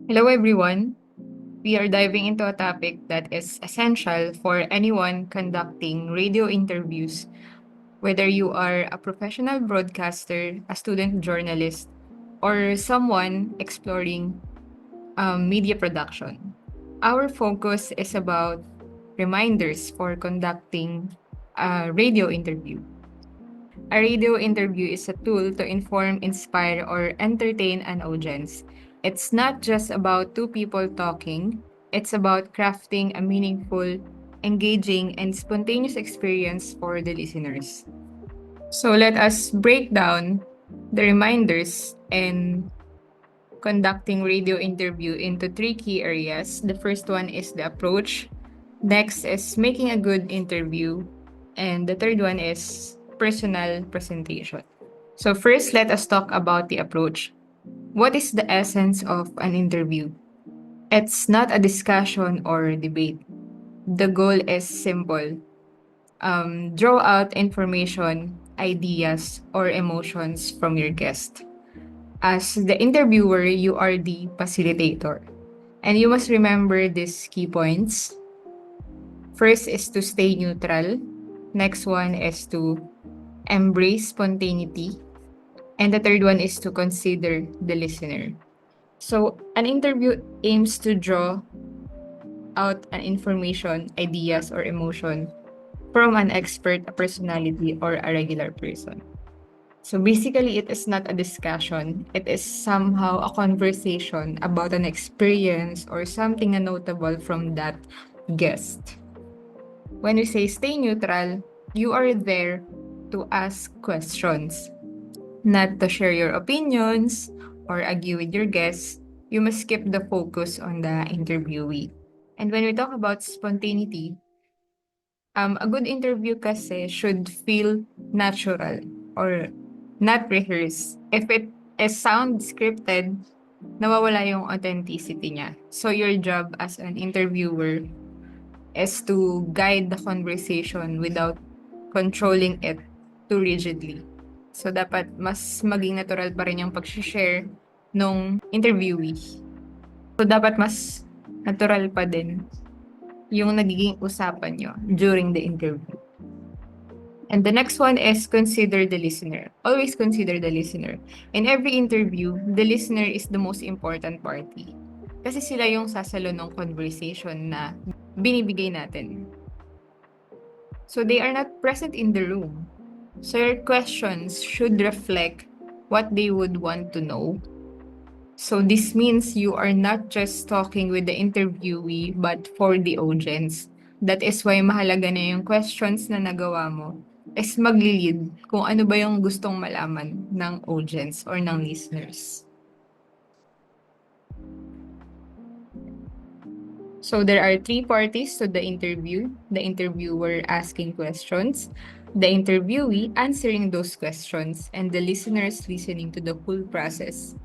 Hello, everyone. We are diving into a topic that is essential for anyone conducting radio interviews, whether you are a professional broadcaster, a student journalist, or someone exploring media production. Our focus is about reminders for conducting a radio interview. A radio interview is a tool to inform, inspire, or entertain an audience. It's not just about two people talking, it's about crafting a meaningful, engaging, and spontaneous experience for the listeners. So let us break down the reminders and conducting radio interview into three key areas. The first one is the approach. Next is making a good interview. And the third one is personal presentation. So first, let us talk about the approach. What is the essence of an interview? It's not a discussion or debate. The goal is simple. Draw out information, ideas, or emotions from your guest. As the interviewer, you are the facilitator. And you must remember these key points. First is to stay neutral. Next one is to embrace spontaneity. And the third one is to consider the listener. So, an interview aims to draw out an information, ideas, or emotion from an expert, a personality, or a regular person. So basically, it is not a discussion. It is somehow a conversation about an experience or something notable from that guest. When we say stay neutral, you are there to ask questions, not to share your opinions or argue with your guests. You must keep the focus on the interviewee. And when we talk about spontaneity, a good interview kasi should feel natural or not rehearsed. If it is sound scripted, nawawala yung authenticity niya. So your job as an interviewer is to guide the conversation without controlling it too rigidly. So dapat mas maging natural pa rin yung pag-share nung interviewee. So dapat mas natural pa din yung nagiging usapan nyo during the interview. And the next one is consider the listener. Always consider the listener. In every interview, the listener is the most important party. Kasi sila yung sasalo ng conversation na binibigay natin. So they are not present in the room. So your questions should reflect what they would want to know. So this means you are not just talking with the interviewee but for the audience. That is why mahalaga na yung questions na nagawa mo is magli-lead kung ano ba yung gustong malaman ng audience or ng listeners. So there are three parties to the interview. The interviewer asking questions, the interviewee answering those questions, and the listeners listening to the full process.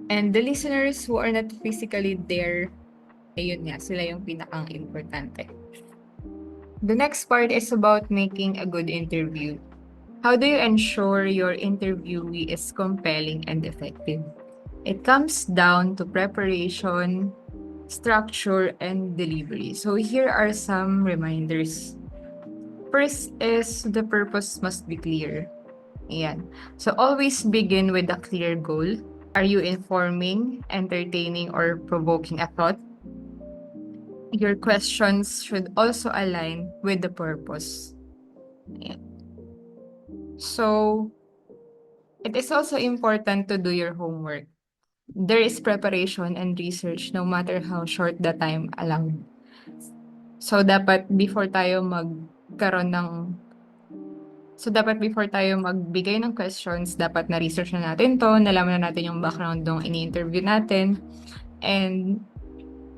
And the listeners who are not physically there, ayun nga, sila yung pinakang importante. The next part is about making a good interview. How do you ensure your interviewee is compelling and effective? It comes down to preparation, structure, and delivery. So here are some reminders. First is the purpose must be clear. Ayan. So always begin with a clear goal. Are you informing, entertaining, or provoking a thought? Your questions should also align with the purpose. Ayan. So it is also important to do your homework. There is preparation and research no matter how short the time allowed. So dapat before tayo magkaroon ng dapat before tayo magbigay ng questions, dapat na-research na natin 'to, nalaman na natin yung background nung ini-interview natin, and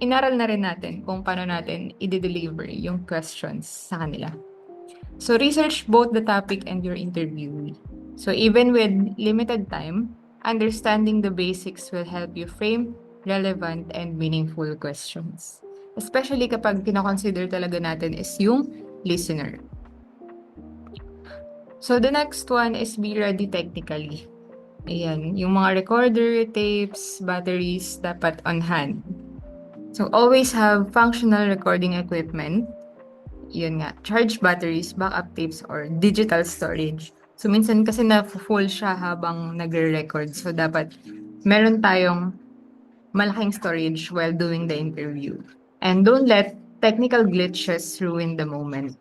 inaral na rin natin kung paano natin i-deliver yung questions sa kanila. So research both the topic and your interviewee. So even with limited time, understanding the basics will help you frame relevant and meaningful questions. Especially kapag kinoconsider talaga natin is yung listener. So the next one is be ready technically. Ayan, yung mga recorder, tapes, batteries, dapat on hand. So, always have functional recording equipment. Yun nga, charge batteries, backup tapes, or digital storage. So, minsan kasi na-full siya habang nagre-record. So, dapat meron tayong malaking storage while doing the interview. And don't let technical glitches ruin the moment.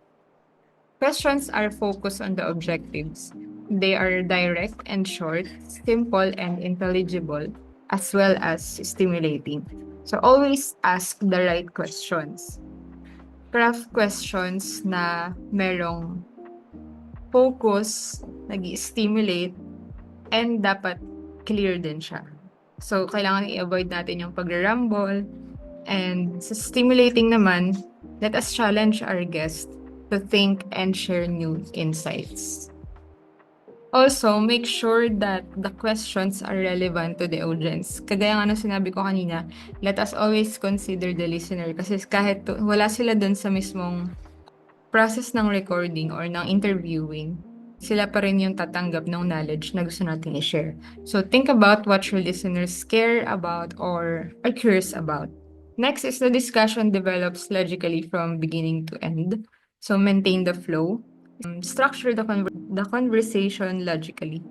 Questions are focused on the objectives. They are direct and short, simple and intelligible, as well as stimulating. So always ask the right questions. Craft questions na merong focus, nag-stimulate, and dapat clear din siya. So, kailangan i-avoid natin yung pag-rumble. And sa stimulating naman, let us challenge our guest to think and share new insights. Also, make sure that the questions are relevant to the audience. Kagaya nga nung sinabi ko kanina, let us always consider the listener kasi kahit wala sila dun sa mismong process ng recording or ng interviewing, sila pa rin yung tatanggap ng knowledge na gusto natin i-share. So think about what your listeners care about or are curious about. Next is the discussion develops logically from beginning to end. So maintain the flow. Structure the conversation logically.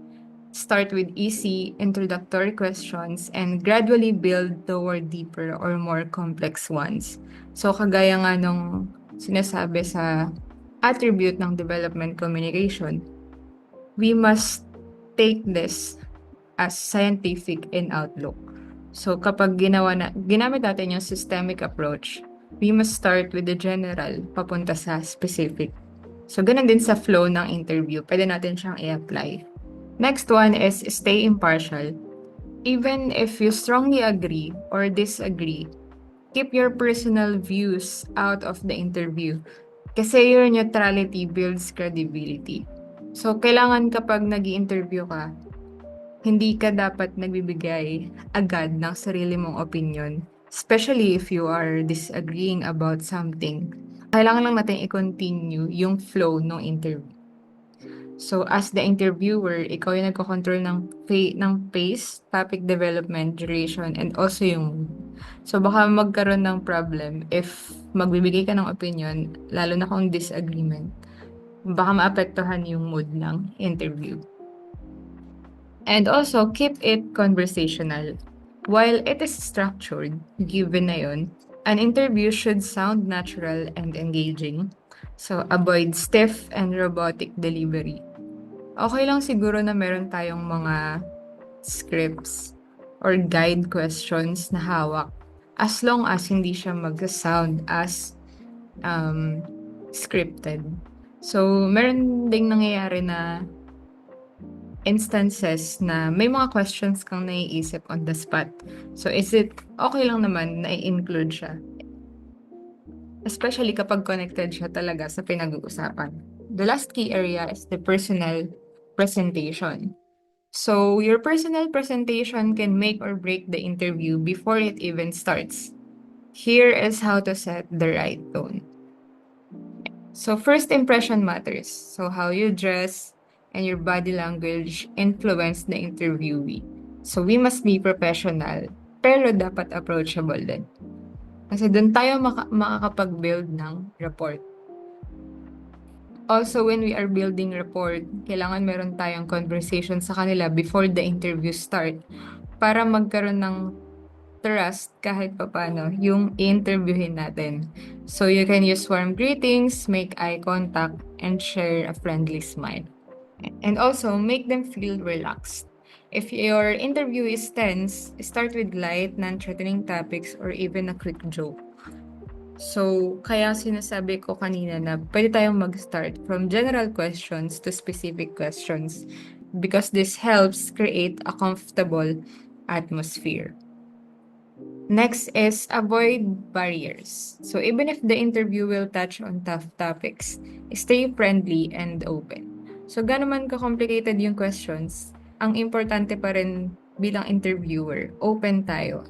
Start with easy introductory questions and gradually build toward deeper or more complex ones. So kagaya nga nung sinasabi sa attribute ng development communication, we must take this as scientific in outlook. So kapag ginamit natin yung systemic approach, we must start with the general papunta sa specific. So ganun din sa flow ng interview, pwede natin siyang i-apply. Next one is stay impartial. Even if you strongly agree or disagree, keep your personal views out of the interview. Kasi your neutrality builds credibility. So, kailangan kapag nag-i-interview ka, hindi ka dapat nagbibigay agad ng sarili mong opinion. Especially if you are disagreeing about something. Kailangan lang natin i-continue yung flow ng interview. So, as the interviewer, ikaw yung nagko-control ng pace, topic development, duration, and also yung mood. So, baka magkaroon ng problem if magbibigay ka ng opinion, lalo na kung disagreement. Baka maapektuhan yung mood ng interview. And also, keep it conversational. While it is structured, given na yun, an interview should sound natural and engaging. So, avoid stiff and robotic delivery. Okay lang siguro na meron tayong mga scripts or guide questions na hawak as long as hindi siya mag-sound as scripted. So, meron ding nangyayari na instances na may mga questions kang naiisip on the spot. So, is it okay lang naman na i-include siya? Especially kapag connected siya talaga sa pinag-uusapan. The last key area is the personal presentation. So, your personal presentation can make or break the interview before it even starts. Here is how to set the right tone. So, first impression matters. So, how you dress and your body language influence the interviewee. So, we must be professional, pero dapat approachable din. Kasi doon tayo makakapag-build ng rapport. Also, when we are building rapport, kailangan meron tayong conversation sa kanila before the interview start para magkaroon ng trust kahit papano yung i-interviewin natin. So, you can use warm greetings, make eye contact, and share a friendly smile. And also, make them feel relaxed. If your interview is tense, start with light, non-threatening topics, or even a quick joke. So, kaya sinasabi ko kanina na pwede tayong mag-start from general questions to specific questions because this helps create a comfortable atmosphere. Next is avoid barriers. So, even if the interview will touch on tough topics, stay friendly and open. So, gano'n man ka-complicated yung questions, ang importante pa rin bilang interviewer, open tayo.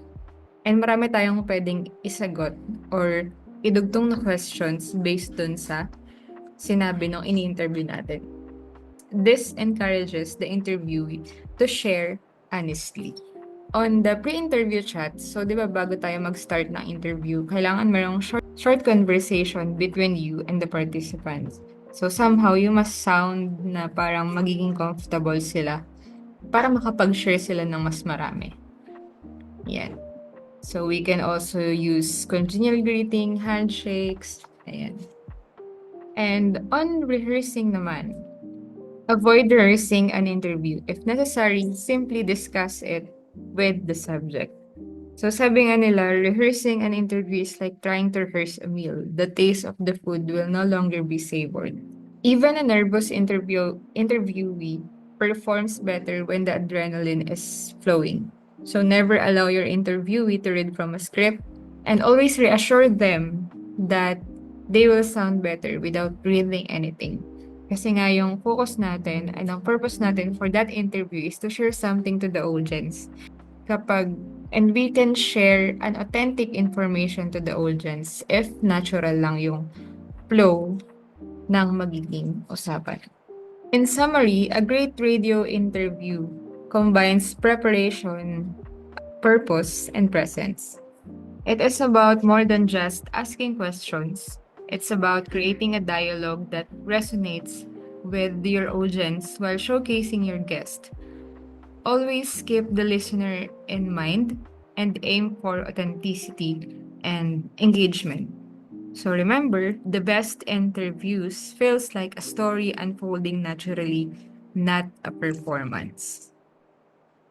And marami tayong pwedeng isagot or idugtong na questions based dun sa sinabi ng ini-interview natin. this encourages the interviewee to share honestly. On the pre-interview chat, so di ba bago tayo mag-start ng interview, kailangan merong short conversation between you and the participants. So somehow, you must sound na parang magiging comfortable sila para makapag-share sila ng mas marami. Yan. So we can also use congenial greeting, handshakes, ayan. And on rehearsing naman, avoid rehearsing an interview. If necessary, simply discuss it with the subject. So sabi nga nila, rehearsing an interview is like trying to rehearse a meal. The taste of the food will no longer be savored. Even a nervous interviewee performs better when the adrenaline is flowing. So never allow your interviewee to read from a script, and always reassure them that they will sound better without reading anything. Kasi nga yung focus natin and ang purpose natin for that interview is to share something to the audience. And we can share an authentic information to the audience if natural lang yung flow ng magiging usapan. In summary, a great radio interview combines preparation, purpose, and presence. It is about more than just asking questions. It's about creating a dialogue that resonates with your audience while showcasing your guest. Always keep the listener in mind and aim for authenticity and engagement. So remember, the best interviews feels like a story unfolding naturally, not a performance.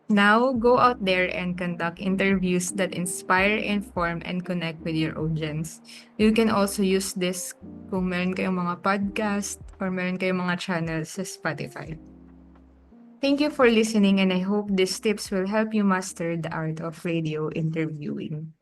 Now, go out there and conduct interviews that inspire, inform, and connect with your audience. You can also use this kung meron kayong mga podcast or meron kayong mga channels sa Spotify. Thank you for listening, and I hope these tips will help you master the art of radio interviewing.